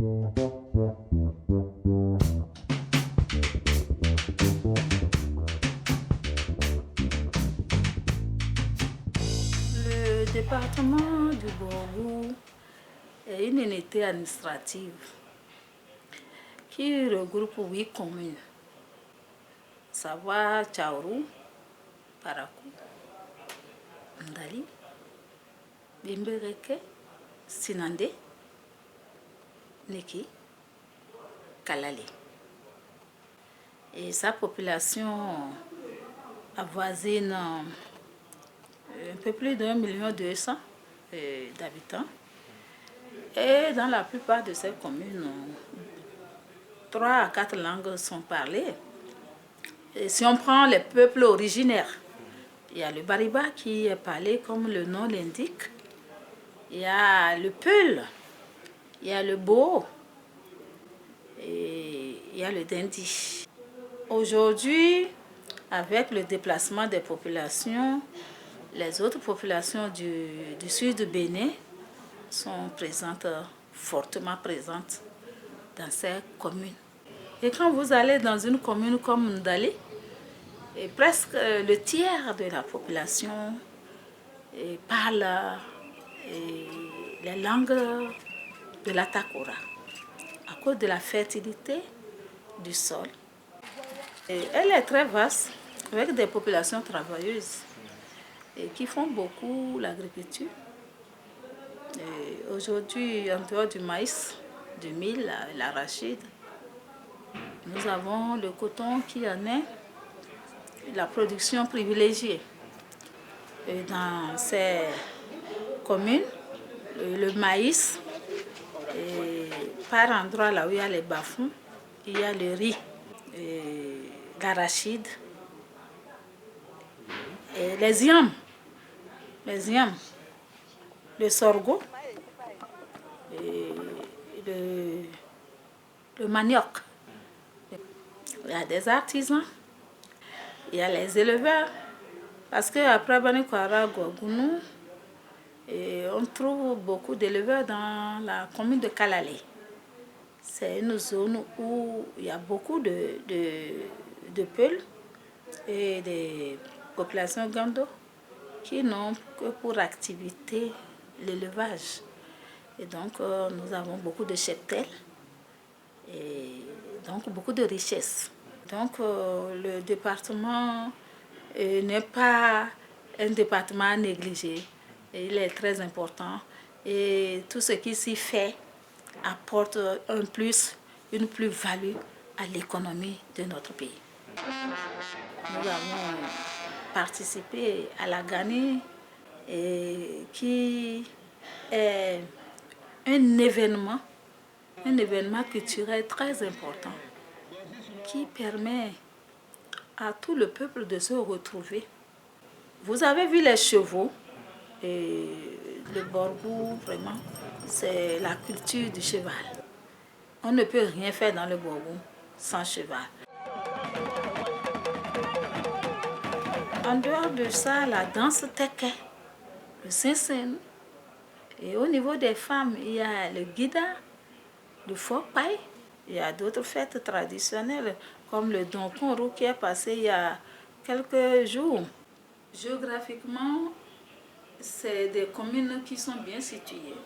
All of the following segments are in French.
Le département du Borgou est une unité administrative qui regroupe 8 communes, à savoir Tchaourou, Parakou, Ndali, Bimbereke, Sinandé, Neki, Kalali. Et sa population avoisine un peu plus d'1,2 million d'habitants. Et dans la plupart de ces communes, 3 à 4 langues sont parlées. Et si on prend les peuples originaires, il y a le Bariba qui est parlé comme le nom l'indique. Il y a le Peul, il y a le Bo et il y a le Dindi. Aujourd'hui, avec le déplacement des populations, les autres populations du sud du Bénin sont présentes, fortement présentes dans ces communes. Et quand vous allez dans une commune comme Ndali, presque le tiers de la population parle les langues de la Takora à cause de la fertilité du sol. Et elle est très vaste avec des populations travailleuses et qui font beaucoup l'agriculture. Aujourd'hui, en dehors du maïs, du mil, l'arachide, nous avons le coton qui en est la production privilégiée. Et dans ces communes, le maïs, et par endroit là où il y a les bas-fonds, il y a le riz, l'arachide, les yams, le sorgho, le manioc. Il y a des artisans, il y a les éleveurs, parce qu'après Banikwara, Gouagounou, on trouve beaucoup d'éleveurs dans la commune de Kalale. C'est une zone où il y a beaucoup de peuls et des populations gando qui n'ont que pour activité l'élevage. Et donc, nous avons beaucoup de cheptels et donc beaucoup de richesses. Donc, le département n'est pas un département à négliger. Il est très important et tout ce qui s'y fait apporte un plus, une plus-value à l'économie de notre pays. Nous avons participé à la Gani qui est un événement culturel très important qui permet à tout le peuple de se retrouver. Vous avez vu les chevaux et le Borgou, vraiment, c'est la culture du cheval. On ne peut rien faire dans le Borgou sans cheval. En dehors de ça, la danse teke, le sinsin. Et au niveau des femmes, il y a le guida, le fokpai. Il y a d'autres fêtes traditionnelles comme le Donkonro qui est passé il y a quelques jours. Géographiquement, c'est des communes qui sont bien situées.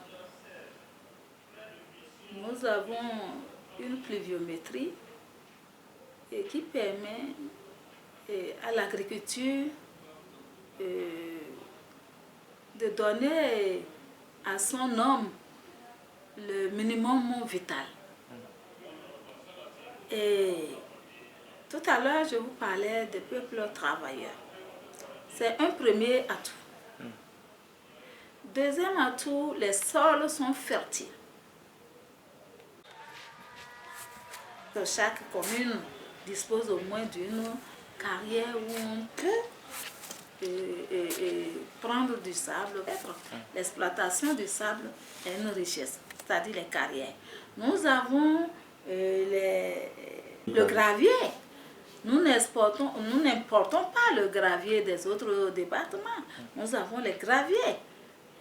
Nous avons une pluviométrie qui permet à l'agriculture de donner à son homme le minimum vital. Et tout à l'heure, je vous parlais des peuples travailleurs. C'est un premier atout. Deuxième atout, les sols sont fertiles. Chaque commune dispose au moins d'une carrière où on peut prendre du sable. L'exploitation du sable est une richesse, c'est-à-dire les carrières. Nous avons le gravier. Nous n'importons pas le gravier des autres départements. Nous avons les graviers.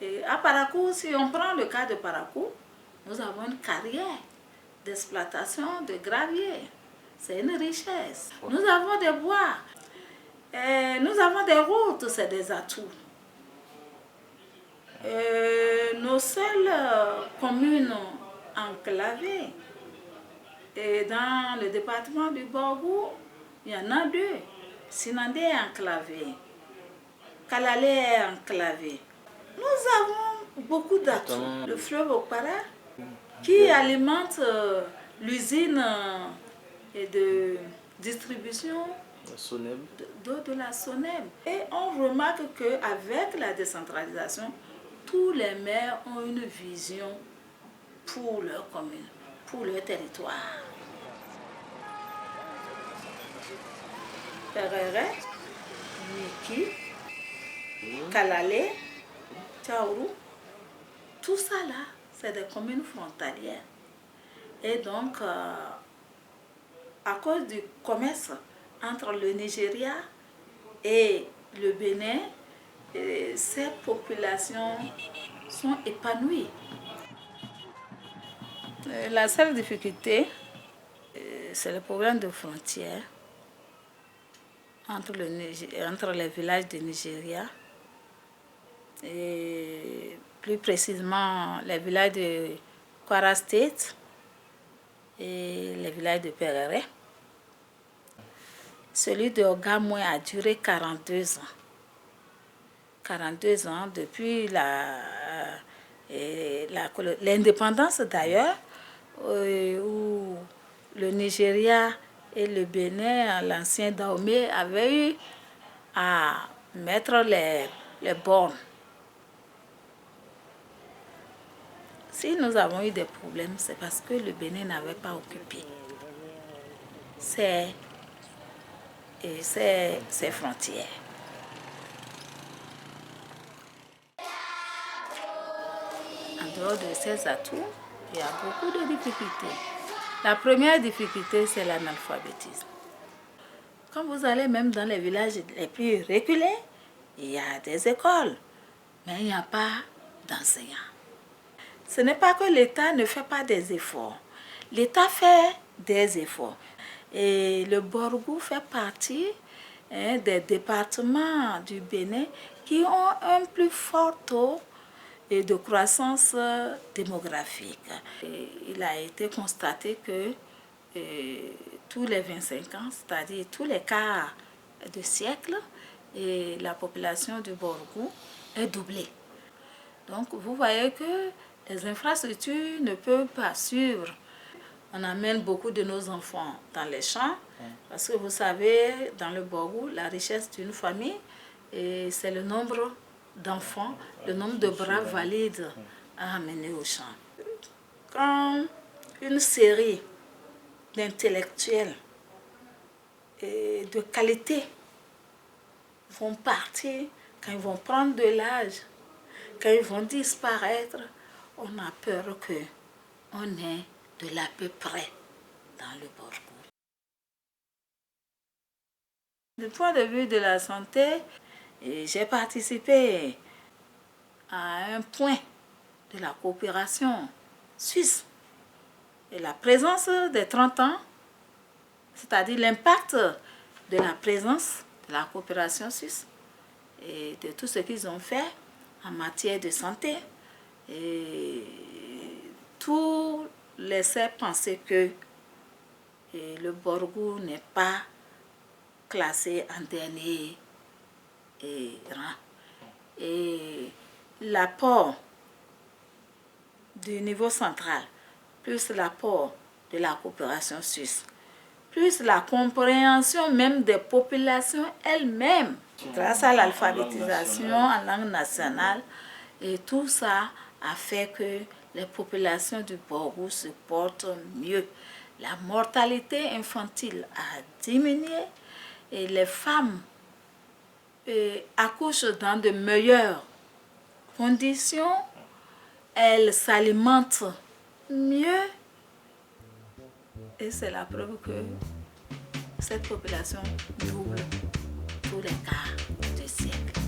Et à Parakou, si on prend le cas de Parakou, nous avons une carrière d'exploitation de gravier. C'est une richesse. Nous avons des bois, nous avons des routes, c'est des atouts. Nos seules communes enclavées, et dans le département du Borgou, il y en a deux. Sinandé est enclavé, Kalalé est enclavé. Nous avons beaucoup d'atouts. Le fleuve Okpara qui alimente l'usine de distribution d'eau de la Soneb. Et on remarque qu'avec la décentralisation, tous les maires ont une vision pour leur commune, pour leur territoire. Perere, Niki, Kalalé, Tchaourou, tout ça là, c'est des communes frontalières. Et donc, à cause du commerce entre le Nigeria et le Bénin, ces populations sont épanouies. La seule difficulté, c'est le problème de frontières entre les villages du Nigeria et plus précisément les villages de Kwara State et les villages de Perere. Celui de Ogamoué a duré 42 ans. 42 ans depuis l'indépendance d'ailleurs, où le Nigeria et le Bénin, l'ancien Dahomey, avaient eu à mettre les bornes. Si nous avons eu des problèmes, c'est parce que le Bénin n'avait pas occupé ses frontières. En dehors de ces atouts, il y a beaucoup de difficultés. La première difficulté, c'est l'analphabétisme. Quand vous allez même dans les villages les plus reculés, il y a des écoles, mais il n'y a pas d'enseignants. Ce n'est pas que l'État ne fait pas des efforts. L'État fait des efforts. Et le Borgou fait partie des départements du Bénin qui ont un plus fort taux de croissance démographique. Et il a été constaté que tous les 25 ans, c'est-à-dire tous les quarts de siècle, et la population du Borgou est doublée. Donc vous voyez que les infrastructures ne peuvent pas suivre. On amène beaucoup de nos enfants dans les champs, parce que vous savez, dans le Borgou, la richesse d'une famille, c'est le nombre d'enfants, le nombre de bras valides à amener au champ. Quand une série d'intellectuels de qualité vont partir, quand ils vont prendre de l'âge, quand ils vont disparaître, on a peur qu'on ait de l'à peu près dans le Borgou. Du point de vue de la santé, j'ai participé à un point de la coopération suisse. Et la présence des 30 ans, c'est-à-dire l'impact de la présence de la coopération suisse et de tout ce qu'ils ont fait en matière de santé. Et tout laissait penser que le Borgou n'est pas classé en dernier rang. Et l'apport du niveau central, plus l'apport de la coopération suisse, plus la compréhension même des populations elles-mêmes, grâce à l'alphabétisation en langue nationale, et tout ça a fait que les populations du Borgou se portent mieux. La mortalité infantile a diminué et les femmes accouchent dans de meilleures conditions, elles s'alimentent mieux et c'est la preuve que cette population double tous les quarts de siècle.